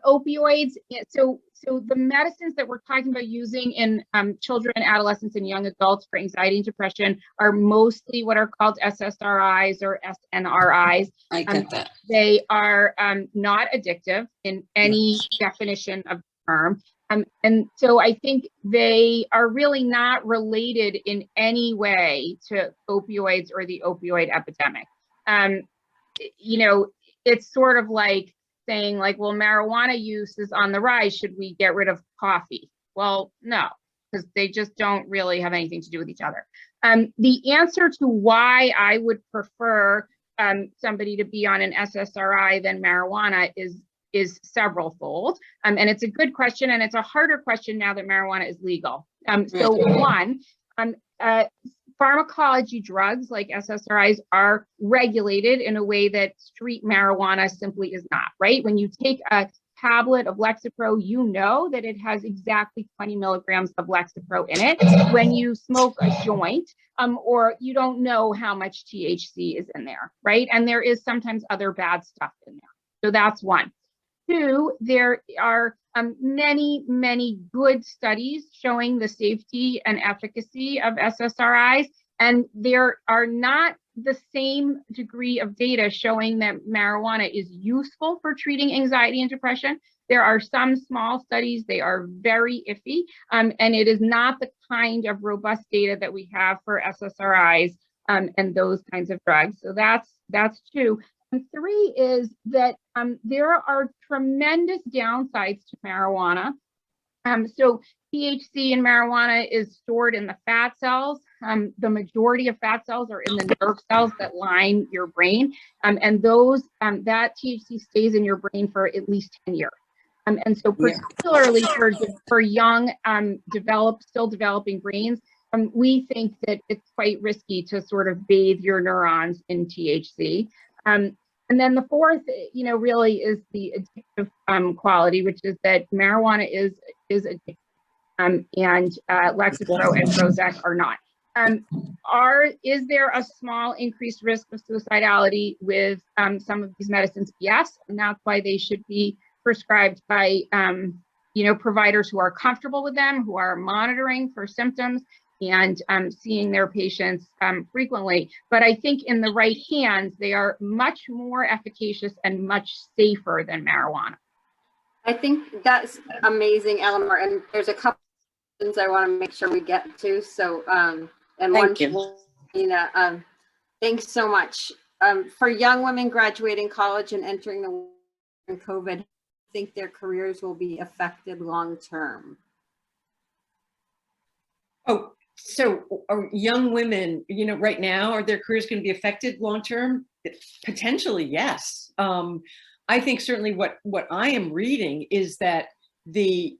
Speaker 6: opioids. So the medicines that we're talking about using in children, adolescents, and young adults for anxiety and depression are mostly what are called SSRIs or SNRIs.
Speaker 7: I get that.
Speaker 6: They are not addictive in any definition of the term. And so I think they are really not related in any way to opioids or the opioid epidemic. It's sort of like saying like, well, marijuana use is on the rise. Should we get rid of coffee? Well, no, because they just don't really have anything to do with each other. The answer to why I would prefer somebody to be on an SSRI than marijuana is several-fold. And it's a good question, and it's a harder question now that marijuana is legal. So one, pharmacology drugs like SSRIs are regulated in a way that street marijuana simply is not, right? When you take a tablet of Lexapro, you know that it has exactly 20 milligrams of Lexapro in it. When you smoke a joint, or you don't know how much THC is in there, right? And there is sometimes other bad stuff in there. So that's one. Two, there are many, many good studies showing the safety and efficacy of SSRIs, and there are not the same degree of data showing that marijuana is useful for treating anxiety and depression. There are some small studies, they are very iffy, and it is not the kind of robust data that we have for SSRIs and those kinds of drugs. So that's two. And three is that there are tremendous downsides to marijuana. So THC in marijuana is stored in the fat cells. The majority of fat cells are in the nerve cells that line your brain. And that THC stays in your brain for at least 10 years. And so particularly for young, still developing brains, we think that it's quite risky to sort of bathe your neurons in THC. And then the fourth, really is the addictive quality, which is that marijuana is addictive, and Lexapro and Prozac are not. Is there a small increased risk of suicidality with some of these medicines? Yes, and that's why they should be prescribed by providers who are comfortable with them, who are monitoring for symptoms and seeing their patients frequently. But I think in the right hands, they are much more efficacious and much safer than marijuana.
Speaker 5: I think that's amazing, Eleanor. And there's a couple of things I want to make sure we get to. So,
Speaker 7: Thank you.
Speaker 5: Thanks so much. For young women graduating college and entering the in COVID, I think their careers will be affected long term.
Speaker 3: Oh, so are young women, right now, are their careers going to be affected long term? Potentially, yes. I think certainly what I am reading is that the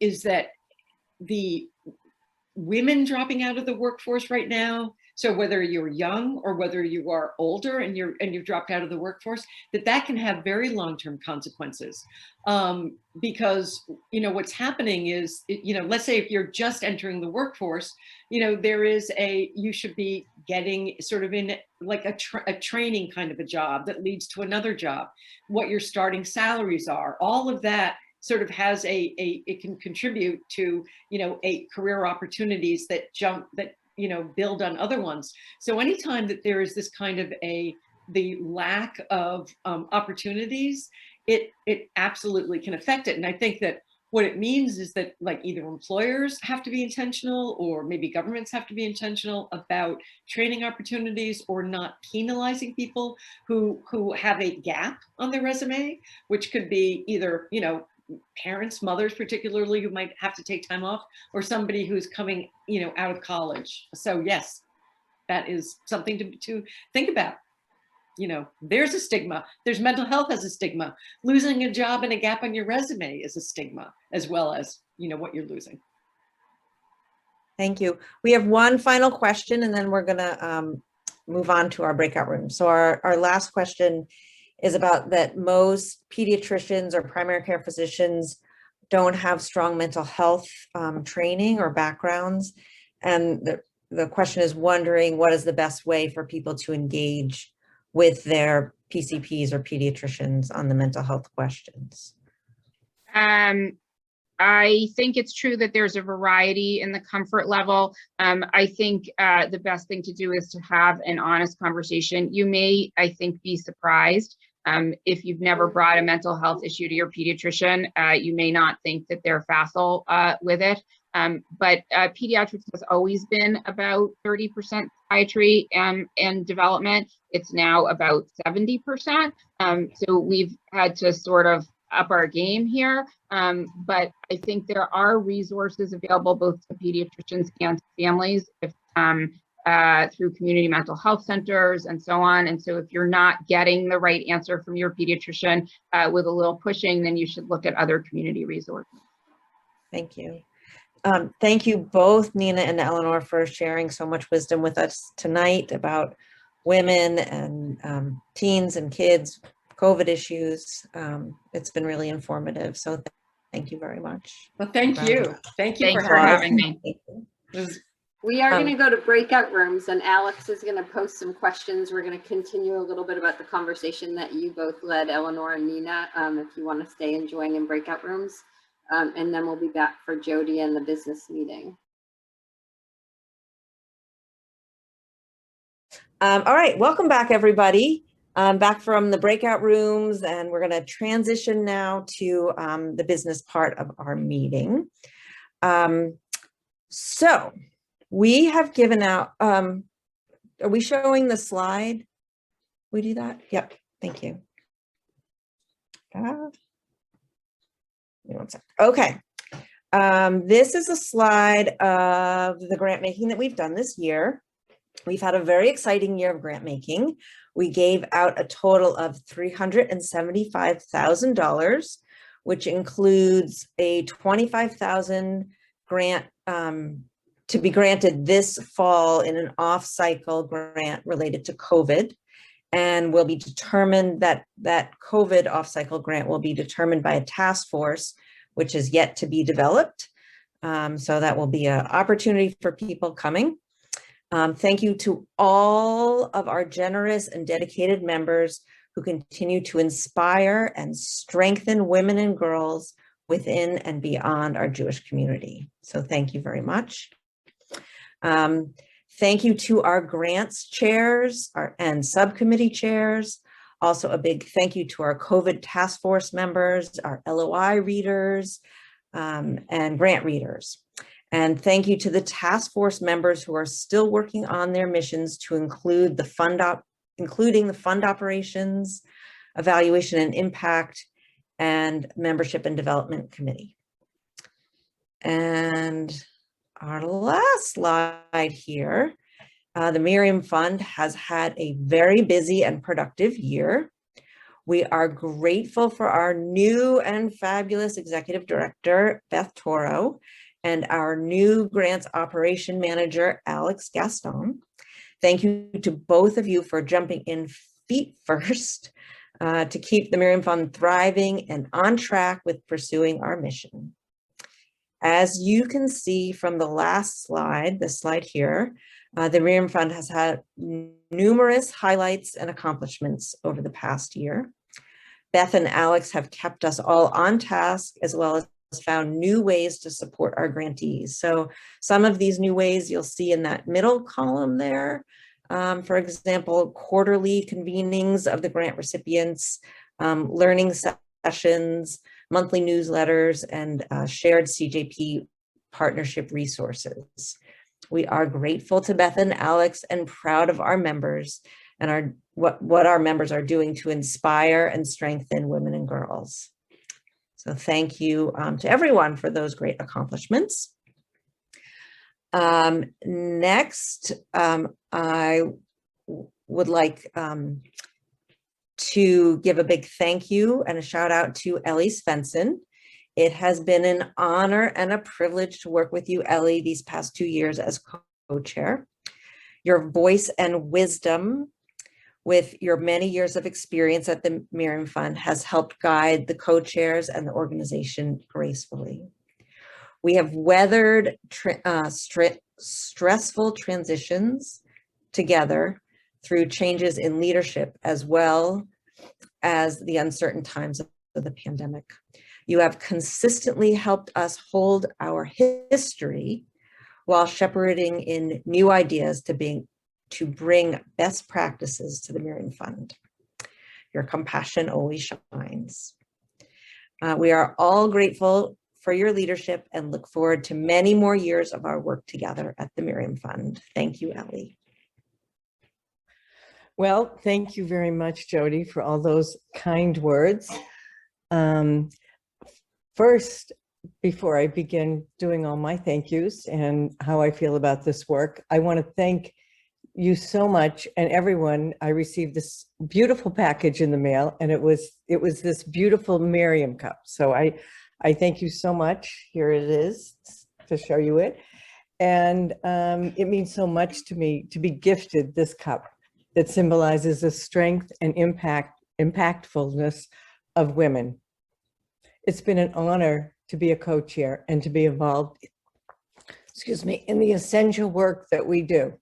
Speaker 3: women dropping out of the workforce right now. So whether you're young or whether you are older and you've dropped out of the workforce, that can have very long-term consequences. Because what's happening is, let's say if you're just entering the workforce, you should be getting sort of in like a training kind of a job that leads to another job. What your starting salaries are, all of that sort of has it can contribute to a career opportunities that build on other ones. So anytime that there is this kind of the lack of opportunities, it absolutely can affect it. And I think that what it means is that like either employers have to be intentional, or maybe governments have to be intentional about training opportunities, or not penalizing people who have a gap on their resume, which could be either, you know, parents, mothers particularly, who might have to take time off, or somebody who's coming, you know, out of college. So yes, that is something to think about. You know, there's a stigma. There's mental health as a stigma. Losing a job and a gap on your resume is a stigma, as well as, you know, what you're losing.
Speaker 1: Thank you. We have one final question, and then we're gonna move on to our breakout room. So our last question is about that most pediatricians or primary care physicians don't have strong mental health training or backgrounds. And the question is wondering what is the best way for people to engage with their PCPs or pediatricians on the mental health questions?
Speaker 6: I think it's true that there's a variety in the comfort level. I think the best thing to do is to have an honest conversation. You may, I think, be surprised if you've never brought a mental health issue to your pediatrician. You may not think that they're facile with it. But pediatrics has always been about 30% psychiatry and development. It's now about 70%. So we've had to sort of up our game here. But I think there are resources available both to pediatricians and to families if, through community mental health centers and so on. And so if you're not getting the right answer from your pediatrician with a little pushing, then you should look at other community resources.
Speaker 1: Thank you. Thank you both, Nina and Eleanor, for sharing so much wisdom with us tonight about women and teens and kids, COVID issues. It's been really informative. So thank you very much.
Speaker 3: Well, thank you. Thank you
Speaker 6: Thanks for having me.
Speaker 5: We are going to go to breakout rooms, and Alex is going to post some questions. We're going to continue a little bit about the conversation that you both led, Eleanor and Nina, if you want to stay and join in breakout rooms. And then we'll be back for Jody and the business meeting.
Speaker 1: All right, welcome back, everybody. Back from the breakout rooms, and we're going to transition now to the business part of our meeting. So we have given out, are we showing the slide? We do that? Yep, thank you. One sec. Okay, this is a slide of the grant making that we've done this year. We've had a very exciting year of grant making. We gave out a total of $375,000, which includes a $25,000 grant to be granted this fall in an off-cycle grant related to COVID. And will be determined that COVID off-cycle grant will be determined by a task force, which is yet to be developed. So that will be an opportunity for people coming. Thank you to all of our generous and dedicated members who continue to inspire and strengthen women and girls within and beyond our Jewish community. So thank you very much. Thank you to our grants chairs and subcommittee chairs. Also a big thank you to our COVID task force members, our LOI readers, and grant readers. And thank you to the task force members who are still working on their missions to include including the fund operations, evaluation and impact, and membership and development committee. And our last slide here, the Miriam Fund has had a very busy and productive year. We are grateful for our new and fabulous executive director, Beth Toro, and our new grants operation manager, Alex Gaston. Thank you to both of you for jumping in feet first to keep the Miriam Fund thriving and on track with pursuing our mission. As you can see from the last slide, this slide here, the Miriam Fund has had numerous highlights and accomplishments over the past year. Beth and Alex have kept us all on task, as well as found new ways to support our grantees. So some of these new ways you'll see in that middle column there. For example, quarterly convenings of the grant recipients, learning sessions, monthly newsletters, and shared CJP partnership resources. We are grateful to Beth and Alex and proud of our members and what our members are doing to inspire and strengthen women and girls. So thank you to everyone for those great accomplishments. Next, I would like to give a big thank you and a shout out to Ellie Svensson. It has been an honor and a privilege to work with you, Ellie, these past 2 years as co-chair. Your voice and wisdom with your many years of experience at the Miriam Fund has helped guide the co-chairs and the organization gracefully. We have weathered stressful transitions together through changes in leadership as well as the uncertain times of the pandemic. You have consistently helped us hold our history while shepherding in new ideas to bring best practices to the Miriam Fund. Your compassion always shines. We are all grateful for your leadership and look forward to many more years of our work together at the Miriam Fund. Thank you, Ellie.
Speaker 8: Well, thank you very much, Jody, for all those kind words. First, before I begin doing all my thank yous and how I feel about this work, I want to thank you so much and everyone. I received this beautiful package in the mail, and it was this beautiful Miriam cup. So I thank you so much. Here it is to show you it. And it means so much to me to be gifted this cup that symbolizes the strength and impactfulness of women. It's been an honor to be a co-chair and to be involved, in the essential work that we do.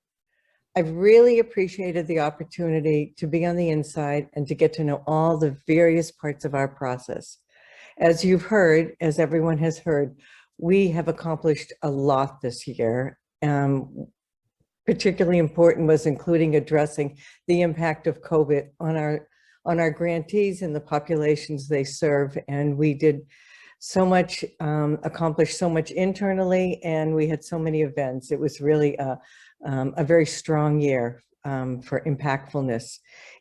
Speaker 8: I've really appreciated the opportunity to be on the inside and to get to know all the various parts of our process. As you've heard, as everyone has heard, we have accomplished a lot this year. Particularly important was including addressing the impact of COVID on our grantees and the populations they serve. And we did so much, accomplished so much internally, and we had so many events. It was really a very strong year for impactfulness.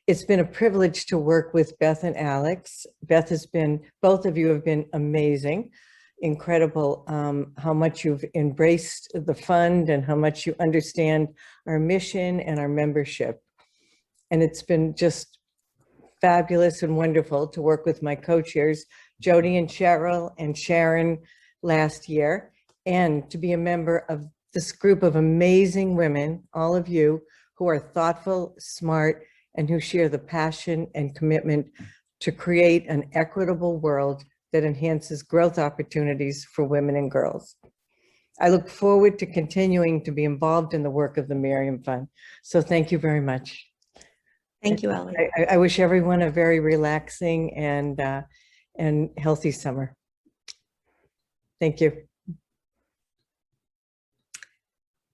Speaker 8: It's been a privilege to work with Beth and Alex. Both of you have been amazing. Incredible how much you've embraced the fund and how much you understand our mission and our membership. And it's been just fabulous and wonderful to work with my co-chairs, Jody and Cheryl and Sharon last year, and to be a member of this group of amazing women, all of you who are thoughtful, smart, and who share the passion and commitment to create an equitable world that enhances growth opportunities for women and girls. I look forward to continuing to be involved in the work of the Miriam Fund. So thank you very much.
Speaker 1: Thank you, Ellie.
Speaker 8: I wish everyone a very relaxing and healthy summer. Thank you.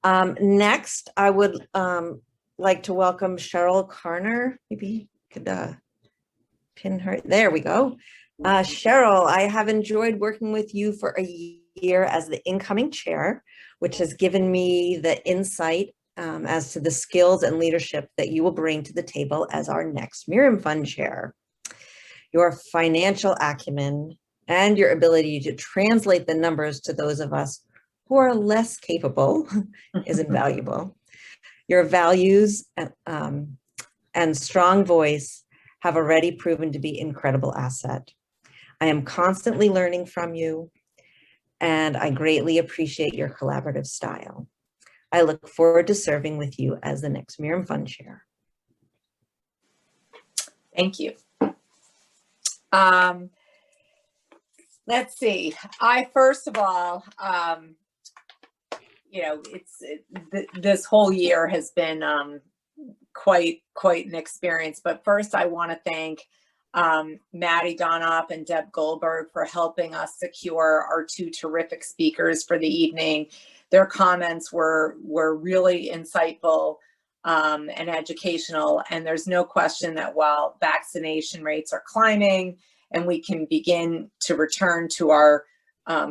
Speaker 1: Next, I would like to welcome Sheryl Carner. Maybe you could pin her. There we go. Sheryl, I have enjoyed working with you for a year as the incoming chair, which has given me the insight as to the skills and leadership that you will bring to the table as our next Miriam Fund chair. Your financial acumen and your ability to translate the numbers to those of us who are less capable is invaluable. Your values and strong voice have already proven to be incredible asset. I am constantly learning from you, and I greatly appreciate your collaborative style. I look forward to serving with you as the next Miriam Fund chair.
Speaker 9: Thank you. Let's see. First of all, this whole year has been quite an experience. But first, I want to thank Maddie Donoff and Deb Goldberg for helping us secure our two terrific speakers for the evening. Their comments were really insightful and educational. And there's no question that while vaccination rates are climbing and we can begin to return to our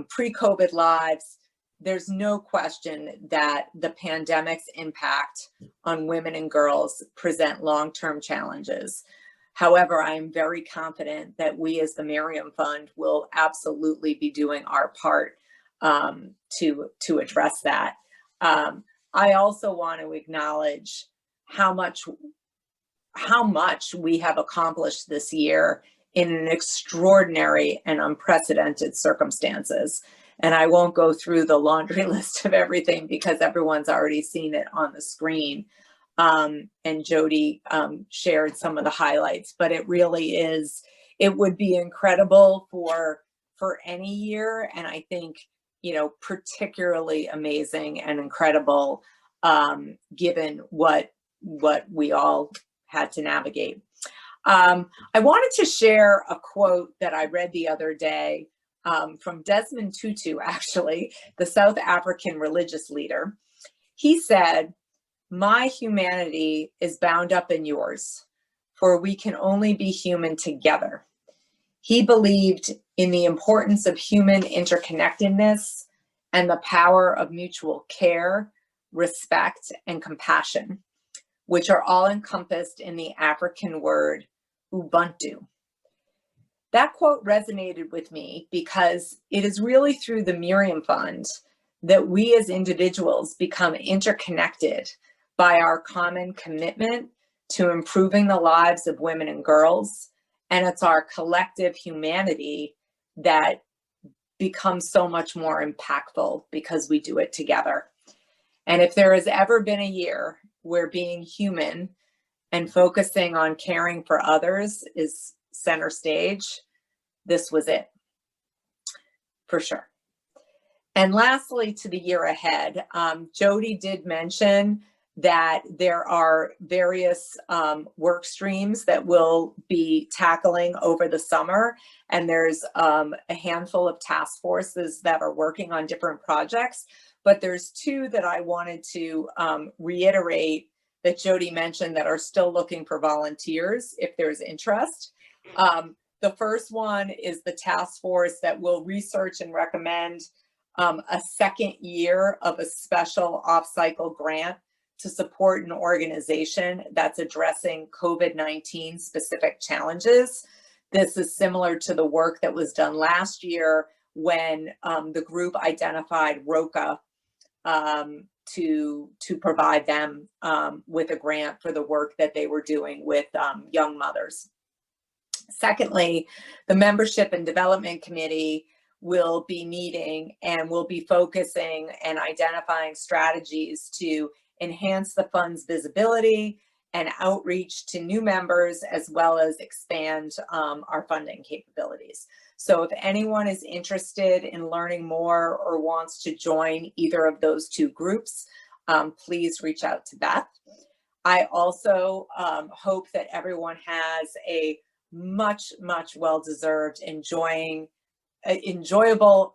Speaker 9: pre-COVID lives, there's no question that the pandemic's impact on women and girls present long-term challenges. However, I am very confident that we as the Miriam Fund will absolutely be doing our part to address that. I also want to acknowledge how much we have accomplished this year in an extraordinary and unprecedented circumstances. And I won't go through the laundry list of everything because everyone's already seen it on the screen. And Jody shared some of the highlights, but it really is, it would be incredible for any year. And I think, you know, particularly amazing and incredible given what we all had to navigate. I wanted to share a quote that I read the other day from Desmond Tutu, actually, the South African religious leader. He said, "My humanity is bound up in yours, for we can only be human together." He believed in the importance of human interconnectedness and the power of mutual care, respect, and compassion, which are all encompassed in the African word Ubuntu. That quote resonated with me because it is really through the Miriam Fund that we as individuals become interconnected by our common commitment to improving the lives of women and girls. And it's our collective humanity that becomes so much more impactful because we do it together. And if there has ever been a year where being human and focusing on caring for others is center stage, this was it, for sure. And lastly, to the year ahead, Jody did mention that there are various work streams that we'll be tackling over the summer. And there's a handful of task forces that are working on different projects. But there's two that I wanted to reiterate that Jody mentioned that are still looking for volunteers if there's interest. The first one is the task force that will research and recommend a second year of a special off-cycle grant to support an organization that's addressing COVID-19 specific challenges. This is similar to the work that was done last year when the group identified ROCA to provide them with a grant for the work that they were doing with young mothers. Secondly, the Membership and Development Committee will be meeting and will be focusing and identifying strategies to enhance the fund's visibility and outreach to new members, as well as expand our funding capabilities. So if anyone is interested in learning more or wants to join either of those two groups, please reach out to Beth. I also hope that everyone has a much well-deserved, enjoyable,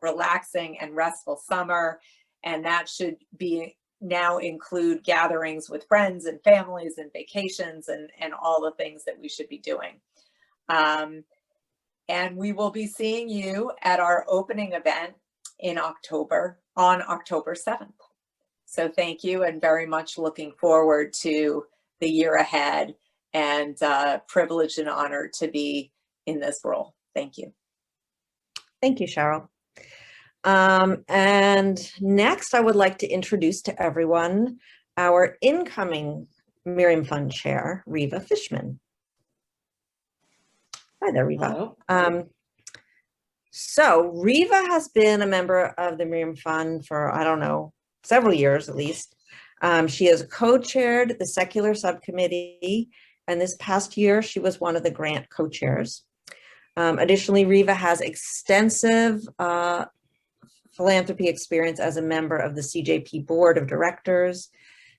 Speaker 9: relaxing, and restful summer. And that should be now include gatherings with friends and families and vacations and all the things that we should be doing. And we will be seeing you at our opening event in October, on October 7th. So thank you, and very much looking forward to the year ahead, and privileged and honored to be in this role. Thank you.
Speaker 1: Thank you, Sheryl. And next, I would like to introduce to everyone our incoming Miriam Fund Chair, Reeva Fishman. Hi there, Reeva. So Reeva has been a member of the Miriam Fund for, I don't know, several years at least. She has co-chaired the secular subcommittee, and this past year she was one of the grant co-chairs. Additionally, Reeva has extensive philanthropy experience as a member of the CJP Board of Directors,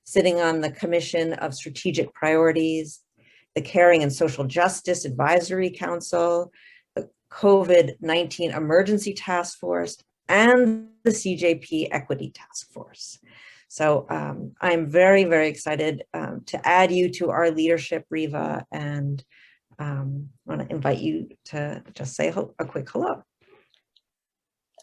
Speaker 1: sitting on the Commission of Strategic Priorities, the Caring and Social Justice Advisory Council, the COVID-19 Emergency Task Force, and the CJP Equity Task Force. So I'm very excited to add you to our leadership, Reeva, and I want to invite you to just say a quick hello.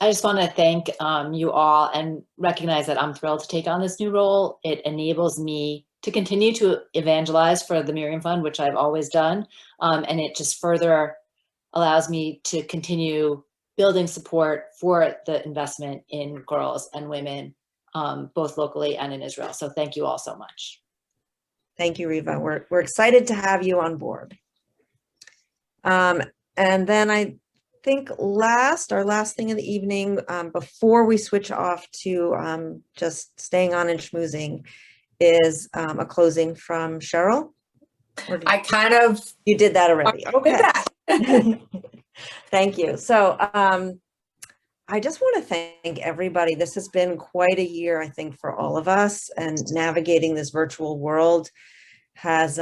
Speaker 10: I just want to thank you all and recognize that I'm thrilled to take on this new role. It enables me to continue to evangelize for the Miriam Fund, which I've always done. And it just further allows me to continue building support for the investment in girls and women, both locally and in Israel. So thank you all so much.
Speaker 1: Thank you, Reeva. We're excited to have you on board. And then I think our last thing in the evening, before we switch off to just staying on and schmoozing, is a closing from Sheryl.
Speaker 9: You
Speaker 1: did that already. Okay.
Speaker 9: did that.
Speaker 1: Thank you. So I just want to thank everybody. This has been quite a year, I think, for all of us, and navigating this virtual world has,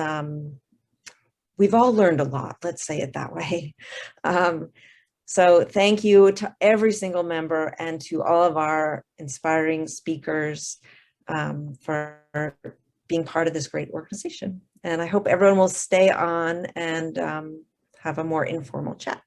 Speaker 1: we've all learned a lot, let's say it that way. So thank you to every single member and to all of our inspiring speakers for being part of this great organization. And I hope everyone will stay on and have a more informal chat.